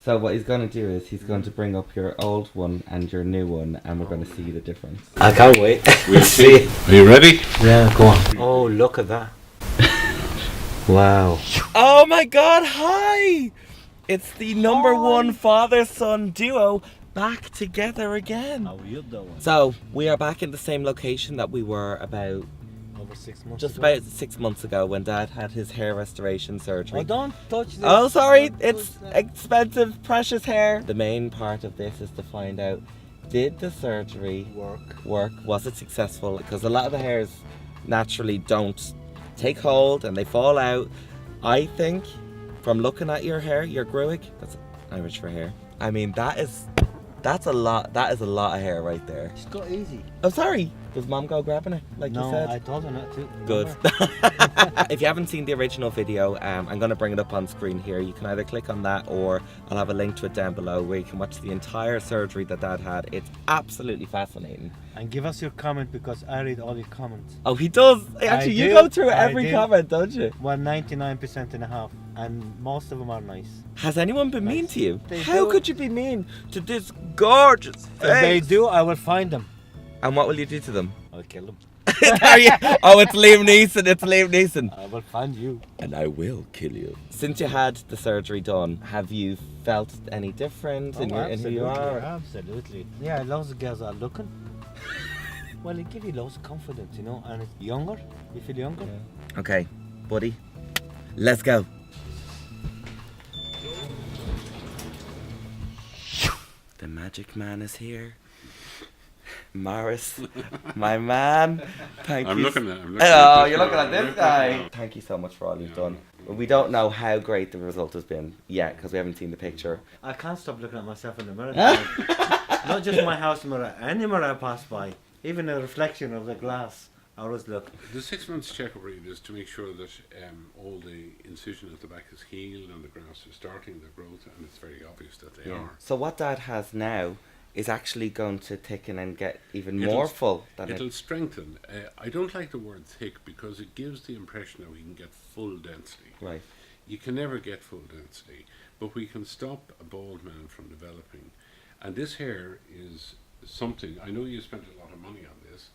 So what he's going to do is he's going to bring up your old one and your new one, and we're going to see the difference. I can't wait. We'll see. Are you ready? Yeah, go on. Oh, look at that. Wow. Oh my god, hi! It's the number one father-son duo back together again. How are you doing? So, we are back in the same location that we were about Over 6 months just ago. about 6 months ago when Dad had his hair restoration surgery. Oh, don't touch this. Oh, sorry, Don't it's touch that. expensive, precious hair. The main part of this is to find out, did the surgery work? Was it successful? Because a lot of the hairs naturally don't take hold and they fall out. I think, from looking at your hair, your gruig, that's Irish for hair. I mean, that's a lot. That is a lot of hair right there. Just go easy. I'm sorry. Does Mom go grabbing it like you said? No, I told her not to. Good. If you haven't seen the original video, I'm going to bring it up on screen here. You can either click on that or I'll have a link to it down below where you can watch the entire surgery that Dad had. It's absolutely fascinating. And give us your comment because I read all your comments. Oh, he does. Actually, you do. go through I every do. comment, don't you? Well, 99% and a half. And most of them are nice. Has anyone been mean to you? They How do. could you be mean to this gorgeous face? If they do, I will find them. And what will you do to them? I'll kill them. Oh, it's Liam Neeson. It's Liam Neeson. I will find you. And I will kill you. Since you had the surgery done, have you felt any different in who you are? Absolutely. Yeah, lots of girls are looking. Well, it gives you lots of confidence, you know, and it's younger. You feel younger. Yeah. Okay, buddy. Let's go. The magic man is here. Maurice, my man. Thank I'm you. looking at Oh, this you're looking at guy. this guy. Thank you so much for all you've done. We don't know how great the result has been yet because we haven't seen the picture. I can't stop looking at myself in the mirror. Not just my house mirror, any mirror I pass by, even a reflection of the glass. I always look. The 6 months checkup read is to make sure that all the incision at the back is healed and the grafts are starting their growth, and it's very obvious that they are. So what Dad has now is actually going to thicken and get even It'll- more full than It'll it. strengthen. I don't like the word thick because it gives the impression that we can get full density. Right. You can never get full density, but we can stop a bald man from developing. And this hair is something, I know you spent a lot of money on this,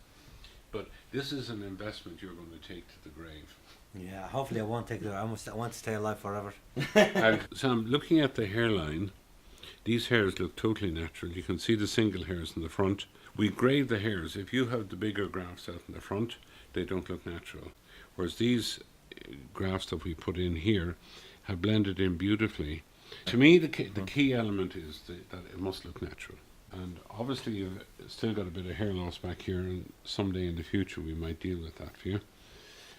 but this is an investment you're going to take to the grave. Yeah, hopefully I won't take it. I want to stay alive forever. And so I'm looking at the hairline. These hairs look totally natural. You can see the single hairs in the front. We grade the hairs. If you have the bigger grafts out in the front, they don't look natural. Whereas these grafts that we put in here have blended in beautifully. To me, the key element is that it must look natural. And obviously you've still got a bit of hair loss back here, and someday in the future we might deal with that for you.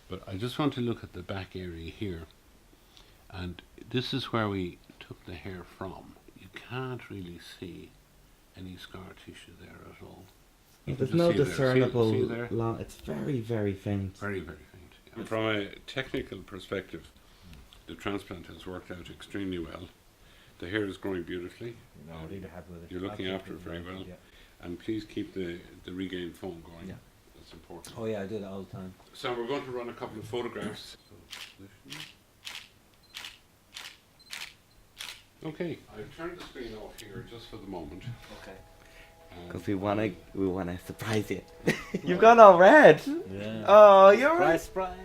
But I just want to look at the back area here. And this is where we took the hair from. You can't really see any scar tissue there at all. You can There's just no see there. discernible See there? line. It's very, very faint. Very, very faint. And from a technical perspective, the transplant has worked out extremely well. The hair is growing beautifully. No, really happy with it. You're looking after it very well. Yeah. And please keep the regained foam going. Yeah. That's important. Oh yeah, I do that all the time. So we're going to run a couple of photographs. Okay, I've turned the screen off here just for the moment. Okay. Because we wanna surprise you. You've gone all red. Yeah. Oh, you're right. Surprise.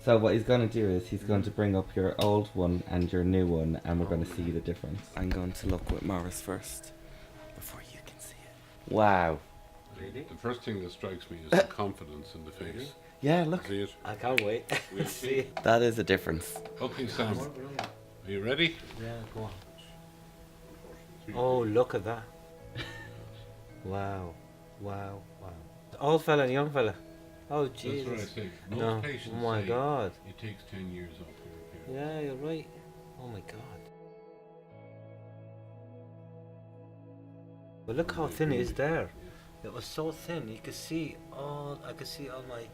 So what he's going to do is he's going to bring up your old one and your new one, and we're going to see the difference. I'm going to look with Maurice first before you can see it. Wow. Really? The first thing that strikes me is the confidence in the face. Yeah, look. See it? I can't wait. We'll see. That is a difference. Okay, Sam, are you ready? Yeah, go on. Oh, look at that. Wow. Wow. Wow. Old fella and young fella. Oh, That's what I Jesus. say. Most No. patients Oh my say God. it takes 10 years off your hair. Yeah, you're right. Oh my God. But look how thin it is there. It was so thin. You could see all. I could see all my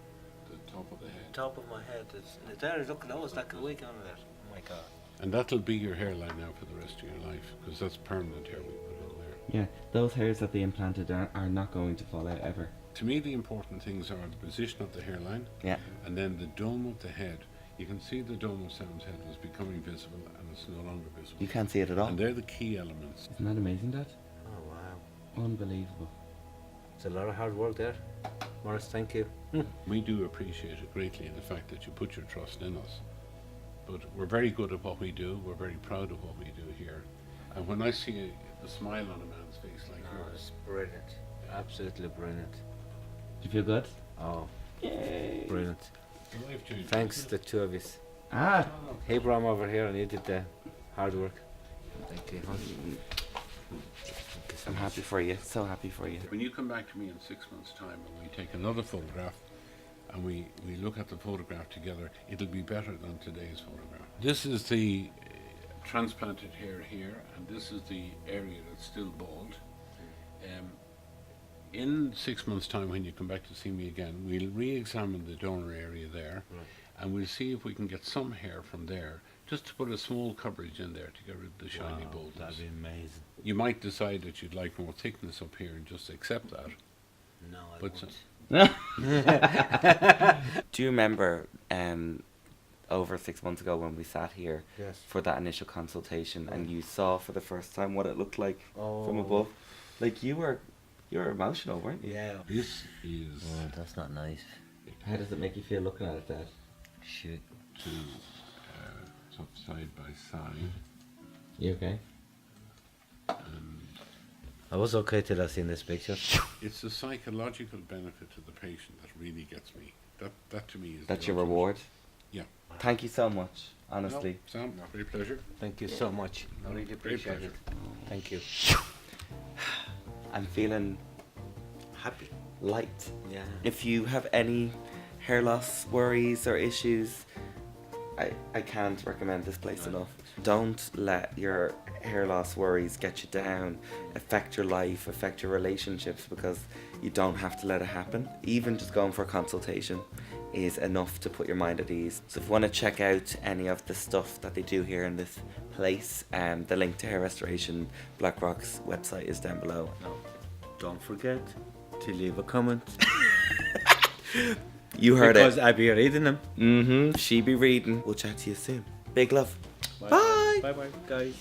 The top of the head. top of my head. It's there. Look, that was like a wig on there. Oh my God. And that'll be your hairline now for the rest of your life, because that's permanent hair we put on there. Yeah, those hairs that they implanted are not going to fall out ever. To me, the important things are the position of the hairline, Yeah. and then the dome of the head. You can see the dome of Sam's head was becoming visible, and it's no longer visible. You can't see it at all. And they're the key elements. Isn't that amazing, Dad? Oh, wow. Unbelievable. It's a lot of hard work there. Maurice, thank you. We do appreciate it greatly, the fact that you put your trust in us. But we're very good at what we do. We're very proud of what we do here. And when I see the smile on a man's face like Oh, yours, it's brilliant. Absolutely brilliant. Do you feel good? Oh, Yay. brilliant. the life changing. Thanks, the two of you. Ah. He brought him over here and he did the hard work. Thank you. I'm happy for you. So happy for you. When you come back to me in 6 months' time and we take another photograph and we look at the photograph together, it'll be better than today's photograph. This is the transplanted hair here, and this is the area that's still bald. In 6 months' time, when you come back to see me again, we'll re-examine the donor area there, and we'll see if we can get some hair from there, just to put a small coverage in there to get rid of the shiny baldness. That'd be amazing. You might decide that you'd like more thickness up here and just accept that. No, I But won't. Do you remember over 6 months ago when we sat here Yes. for that initial consultation and you saw for the first time what it looked like from Oh. above? Like you were emotional, weren't you? Yeah. this is Oh, that's not nice. How does it make you feel looking at it, Dad? Shit. top side by side. You okay? I was okay till I seen this picture. It's the psychological benefit to the patient that really gets me. That to me is That's the your ultimate. reward. Yeah. Thank you so much, honestly. No, Sam, very pleasure. Thank you so much. I really Great appreciate pleasure. it. Thank you. I'm feeling Happy. light. Yeah. If you have any hair loss worries or issues, I can't recommend this place enough. Don't let your hair loss worries get you down, affect your life, affect your relationships, because you don't have to let it happen. Even just going for a consultation is enough to put your mind at ease. So if you want to check out any of the stuff that they do here in this place, the link to Hair Restoration Blackrock's website is down below. Don't forget to leave a comment. You heard because it. I'll be reading them. She be reading. We'll chat to you soon. Big love. Bye bye, guys.